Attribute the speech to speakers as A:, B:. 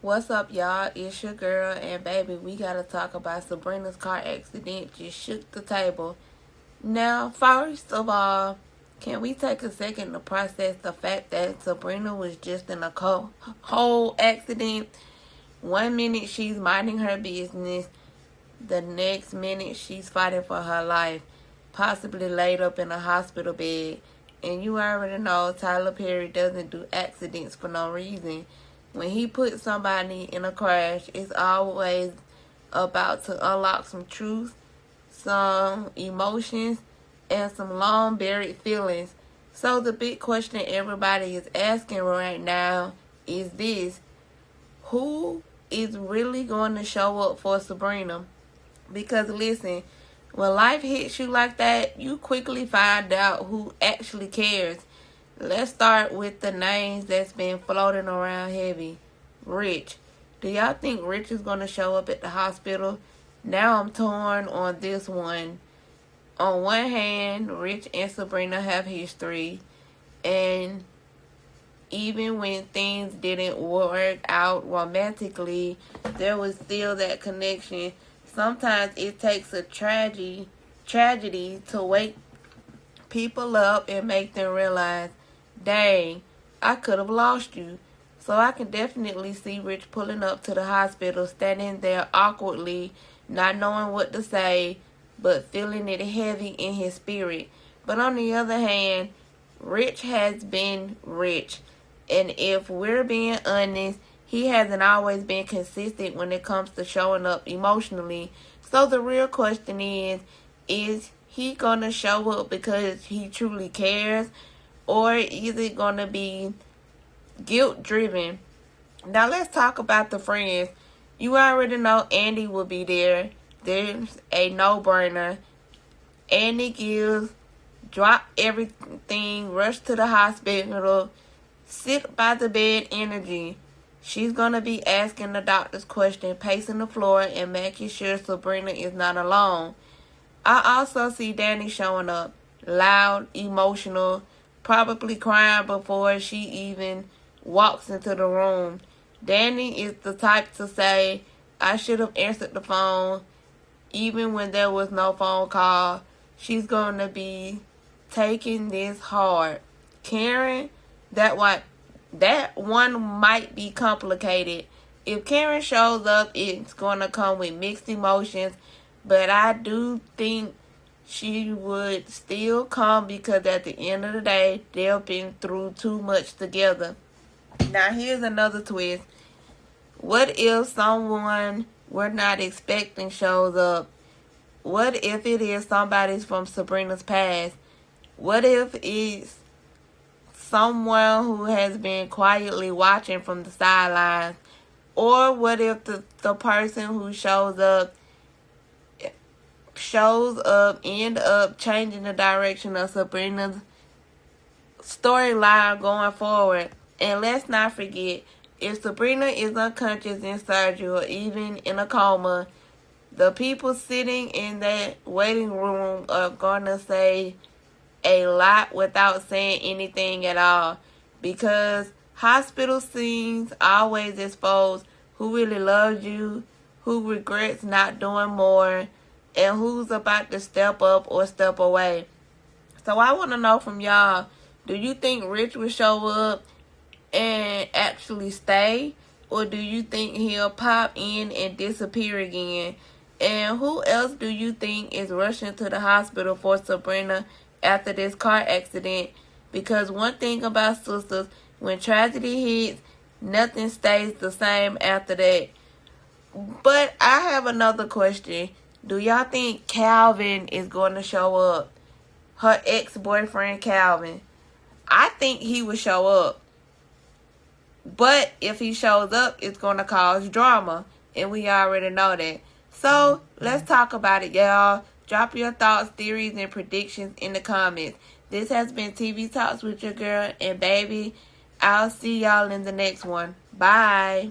A: What's up, y'all? It's your girl, and baby, we gotta talk about Sabrina's car accident. Just shook the table. Now, first of all, can we take a second to process the fact that Sabrina was just in a whole accident? 1 minute she's minding her business, the next minute she's fighting for her life, possibly laid up in a hospital bed. And you already know Tyler Perry doesn't do accidents for no reason. When he puts somebody in a crash, it's always about to unlock some truth, some emotions, and some long buried feelings. So the big question everybody is asking right now is this: who is really going to show up for Sabrina? Because listen, when life hits you like that, you quickly find out who actually cares. Let's start with the names that's been floating around heavy. Rich. Do y'all think Rich is going to show up at the hospital? Now I'm torn on this one. On one hand, Rich and Sabrina have history, and even when things didn't work out romantically, there was still that connection. Sometimes it takes a tragedy to wake people up and make them realize, dang, I could have lost you. So I can definitely see Rich pulling up to the hospital, standing there awkwardly, not knowing what to say, but feeling it heavy in his spirit. But on the other hand, Rich has been Rich. And if we're being honest, he hasn't always been consistent when it comes to showing up emotionally. So the real question is he going to show up because he truly cares? Or is it going to be guilt-driven? Now let's talk about the friends. You already know Andy will be there. There's a no-brainer. Andy gives, drop everything, rush to the hospital, sit by the bed energy. She's going to be asking the doctor's question, pacing the floor, and making sure Sabrina is not alone. I also see Danny showing up, loud, emotional, probably crying before she even walks into the room. Danny is the type to say, I should have answered the phone, even when there was no phone call. She's going to be taking this hard. Karen, that one might be complicated. If Karen shows up, it's going to come with mixed emotions, but I do think she would still come because at the end of the day, they've been through too much together. Now, here's another twist. What if someone we're not expecting shows up? What if it is somebody from Sabrina's past? What if it's someone who has been quietly watching from the sidelines? Or what if the person who shows up end up changing the direction of Sabrina's storyline going forward? And let's not forget, if Sabrina is unconscious in surgery or even in a coma, the people sitting in that waiting room are going to say a lot without saying anything at all, because hospital scenes always expose who really loves you, who regrets not doing more, and who's about to step up or step away. So I want to know from y'all, do you think Rich will show up and actually stay, or do you think he'll pop in and disappear again? And who else do you think is rushing to the hospital for Sabrina after this car accident? Because one thing about sisters, when tragedy hits, nothing stays the same after that. But I have another question. Do y'all think Calvin is going to show up? Her ex-boyfriend Calvin. I think he will show up. But if he shows up, it's going to cause drama. And we already know that. So, let's talk about it, y'all. Drop your thoughts, theories, and predictions in the comments. This has been TV Talks with your girl. And baby, I'll see y'all in the next one. Bye.